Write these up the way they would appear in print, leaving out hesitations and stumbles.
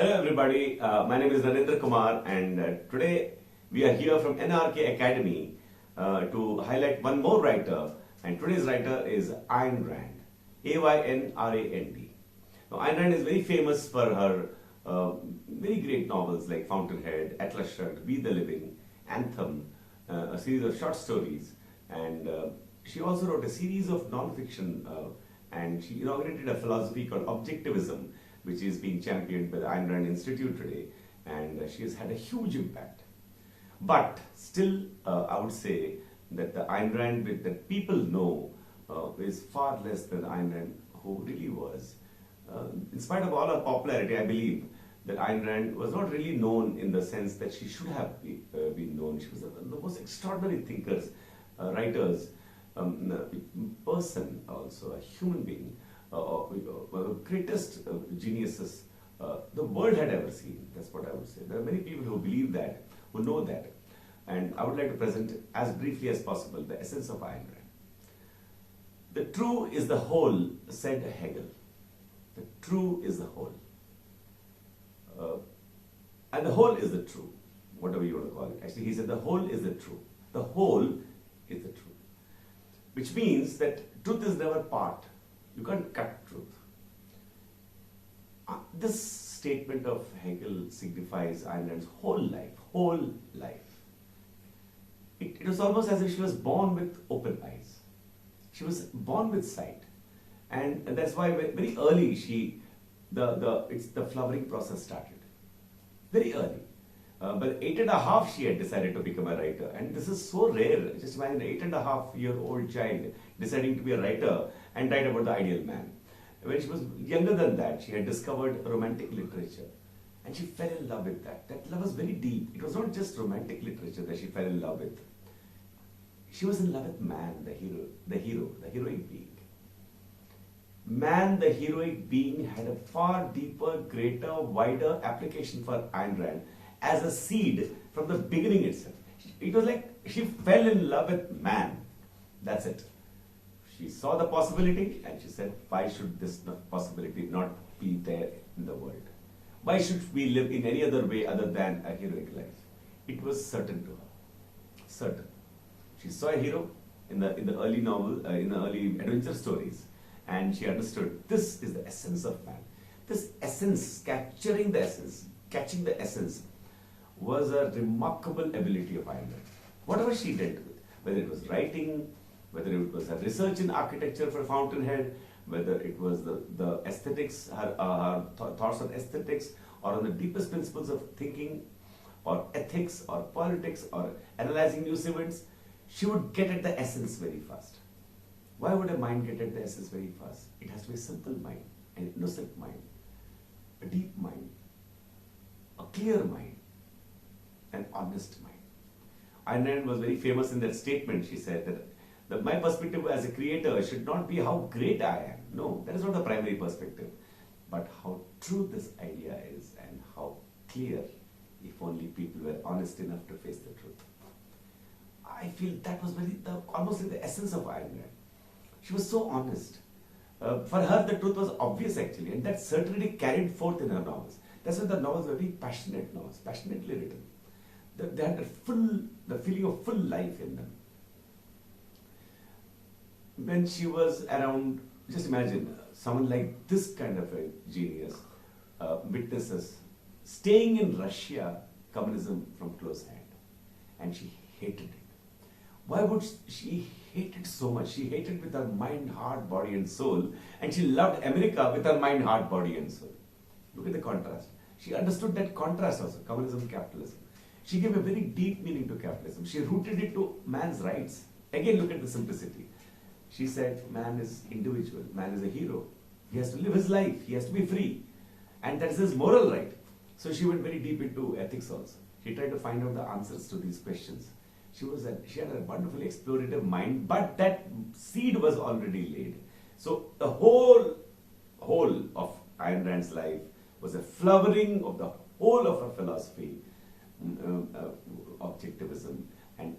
Hello everybody, my name is Narendra Kumar and today we are here from NRK Academy to highlight one more writer, and today's writer is Ayn Rand, A-Y-N-R-A-N-D. Now Ayn Rand is very famous for her very great novels like Fountainhead, Atlas Shrugged, We the Living, Anthem, a series of short stories, and she also wrote a series of non-fiction and she inaugurated a philosophy called objectivism, which is being championed by the Ayn Rand Institute today, and she has had a huge impact. But still, I would say that the Ayn Rand that people know is far less than the Ayn Rand who really was. In spite of all her popularity, I believe that Ayn Rand was not really known in the sense that she should have been known. She was the most extraordinary thinkers, writers, person also, a human being, greatest geniuses the world had ever seen. That's what I would say. There are many people who believe that, who know that. And I would like to present as briefly as possible the essence of Ayn Rand. The true is the whole, said Hegel. The true is the whole. And the whole is the true, whatever you want to call it. Actually, he said the whole is the true. The whole is the truth. Which means that truth is never part. You can't cut truth. This statement of Hegel signifies Ayn Rand's whole life, whole life. It was almost as if she was born with open eyes. She was born with sight. And that's why very early the flowering process started. Very early. But 8.5 she had decided to become a writer, and this is so rare. Just imagine an 8.5-year-old child deciding to be a writer and write about the ideal man. When she was younger than that, she had discovered romantic literature, and she fell in love with that. That love was very deep. It was not just romantic literature that she fell in love with. She was in love with man, the heroic being. Man, the heroic being, had a far deeper, greater, wider application for Ayn Rand as a seed from the beginning itself. It was like she fell in love with man. That's it. She saw the possibility and she said, why should this possibility not be there in the world? Why should we live in any other way other than a heroic life? It was certain to her. Certain. She saw a hero in the early novel, in the early adventure stories, and she understood this is the essence of man. This essence, capturing the essence, catching the essence, was a remarkable ability of Ayn Rand. Whatever she dealt with, whether it was writing, whether it was her research in architecture for Fountainhead, whether it was the aesthetics, her thoughts on aesthetics, or on the deepest principles of thinking, or ethics, or politics, or analyzing news events, she would get at the essence very fast. Why would a mind get at the essence very fast? It has to be a simple mind, an innocent mind, a deep mind, a clear mind, an honest mind. Ayn Rand was very famous in that statement. She said that my perspective as a creator should not be how great I am. No, that is not the primary perspective. But how true this idea is and how clear, if only people were honest enough to face the truth. I feel that was almost like the essence of Ayn Rand. She was so honest. For her, the truth was obvious actually, and that certainly carried forth in her novels. That's why the novels were very passionate novels, passionately written. They had the feeling of full life in them. When she was around, just imagine someone like this kind of a genius witnesses staying in Russia, communism from close hand, and she hated it. Why would she hate it so much? She hated with her mind, heart, body and soul, and she loved America with her mind, heart, body and soul. Look at the contrast. She understood that contrast also, communism, capitalism. She gave a very deep meaning to capitalism. She rooted it to man's rights. Again, look at the simplicity. She said, man is individual, man is a hero. He has to live his life, he has to be free. And that is his moral right. So she went very deep into ethics also. She tried to find out the answers to these questions. She had a wonderfully explorative mind, but that seed was already laid. So the whole of Ayn Rand's life was a flowering of the whole of her philosophy, objectivism, and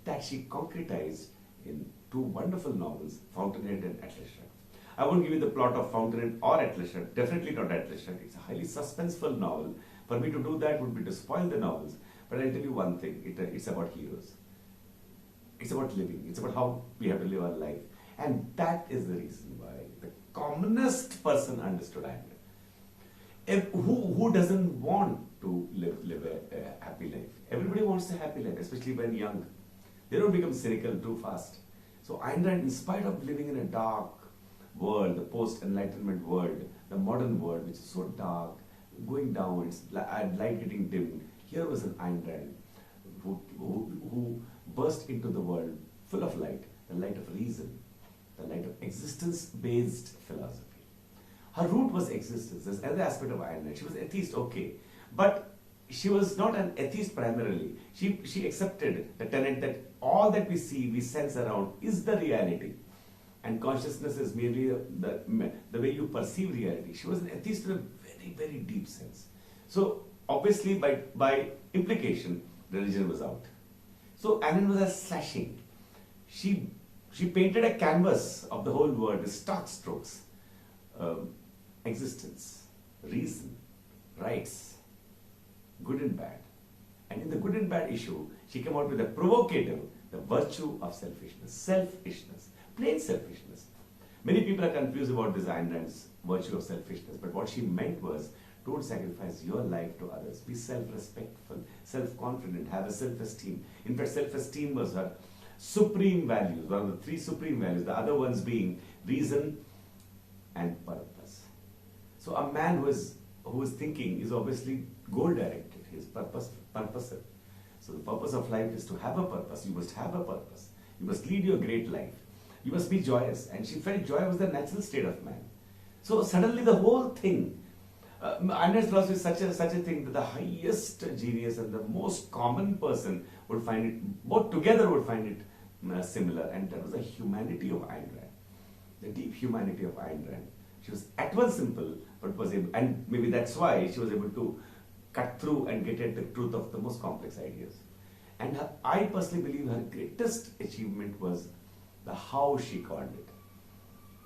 that she concretized in two wonderful novels, Fountainhead and Atlas Shrugged. I won't give you the plot of Fountain or Atlas Shrugged. Definitely not Atlas Shrugged. It's a highly suspenseful novel. For me to do that would be to spoil the novels. But I'll tell you one thing. It's about heroes. It's about living. It's about how we have to live our life. And that is the reason why the commonest person understood Ayn Rand. Who doesn't want to live a happy life? Everybody wants a happy life, especially when young. They don't become cynical too fast. So Ayn Rand, in spite of living in a dark world, the post-enlightenment world, the modern world, which is so dark, going down, it's light getting dim. Here was an Ayn Rand who burst into the world full of light, the light of reason, the light of existence-based philosophy. Her root was existence. There's another aspect of Ayn Rand. She was atheist, okay, but she was not an atheist primarily. She accepted the tenet that all that we see, we sense around is the reality. And consciousness is merely the way you perceive reality. She was an atheist in a very, very deep sense. So obviously by implication, religion was out. So Ayn Rand was a slashing. She painted a canvas of the whole world with stark strokes. Existence, reason, rights, good and bad. And in the good and bad issue, she came out with a provocative, the virtue of selfishness. Selfishness, plain selfishness. Many people are confused about this Ayn Rand's virtue of selfishness, but what she meant was, don't sacrifice your life to others. Be self-respectful, self-confident, have a self-esteem. In fact, self-esteem was her supreme values, one of the three supreme values, the other ones being reason and purpose. So a man who is thinking is obviously goal-directed. He is purposive. So the purpose of life is to have a purpose. You must have a purpose. You must lead your great life. You must be joyous. And she felt joy was the natural state of man. So suddenly the whole thing, Ayn Rand's philosophy is such a thing that the highest genius and the most common person would find it, both together would find it similar. And that was the humanity of Ayn Rand, the deep humanity of Ayn Rand. She was at once simple, but was able, and maybe that's why she was able to cut through and get at the truth of the most complex ideas. And I personally believe her greatest achievement was the how she called it.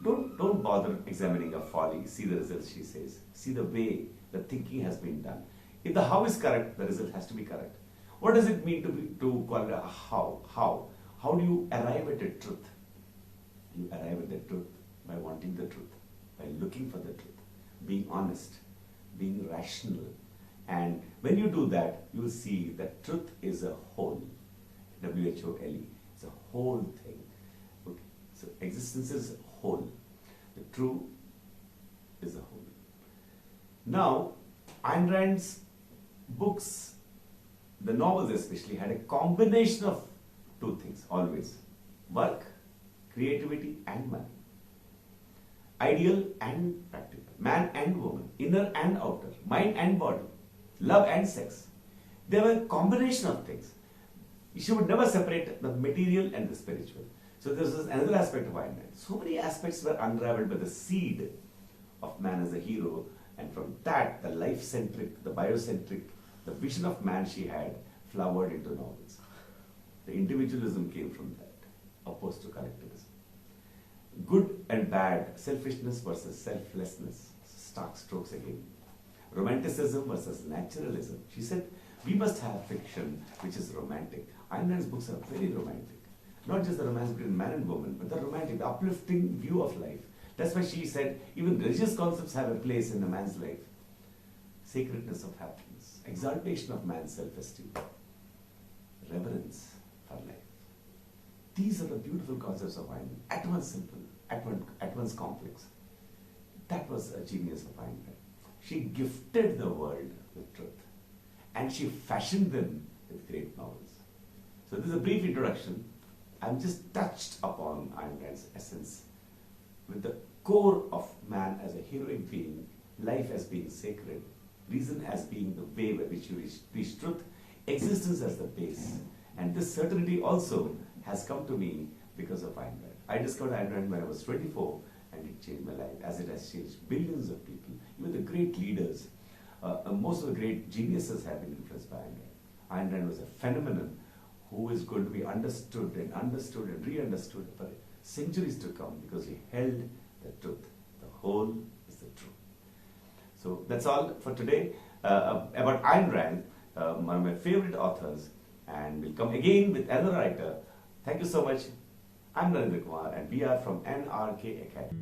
Don't bother examining a folly, see the results, she says. See the way the thinking has been done. If the how is correct, the result has to be correct. What does it mean to call it a how? How do you arrive at a truth? You arrive at the truth by wanting the truth, by looking for the truth, being honest, being rational. And when you do that, you will see that truth is a whole. W-H-O-L-E. It's a whole thing. Okay. So existence is whole. The true is a whole. Now, Ayn Rand's books, the novels especially, had a combination of two things always. Work, creativity and money. Ideal and practical. Man and woman. Inner and outer. Mind and body. Love and sex. They were a combination of things. She would never separate the material and the spiritual. So this is another aspect of Ayn Rand. So many aspects were unraveled by the seed of man as a hero, and from that, the life-centric, the biocentric, the vision of man she had flowered into novels. The individualism came from that, opposed to collectivism. Good and bad, selfishness versus selflessness, stark strokes again. Romanticism versus naturalism. She said, we must have fiction which is romantic. Ayn Rand's books are very romantic. Not just the romance between man and woman, but the romantic, the uplifting view of life. That's why she said, even religious concepts have a place in a man's life. Sacredness of happiness, exaltation of man's self-esteem, reverence for life. These are the beautiful concepts of Ayn Rand. At once simple, at once complex. That was a genius of Ayn Rand. She gifted the world with truth, and she fashioned them with great novels. So this is a brief introduction. I've just touched upon Ayn Rand's essence with the core of man as a heroic being, life as being sacred, reason as being the way by which you reach truth, existence as the base. And this certainty also has come to me because of Ayn Rand. I discovered Ayn Rand when I was 24, and it changed my life, as it has changed billions of people. Even the great leaders, most of the great geniuses have been influenced by Ayn Rand. Ayn Rand was a phenomenon who is going to be understood and re-understood for centuries to come, because he held the truth. The whole is the truth. So that's all for today about Ayn Rand, one of my favorite authors, and we'll come again with another writer. Thank you so much. I'm Narendra Kumar and we are from NRK Academy.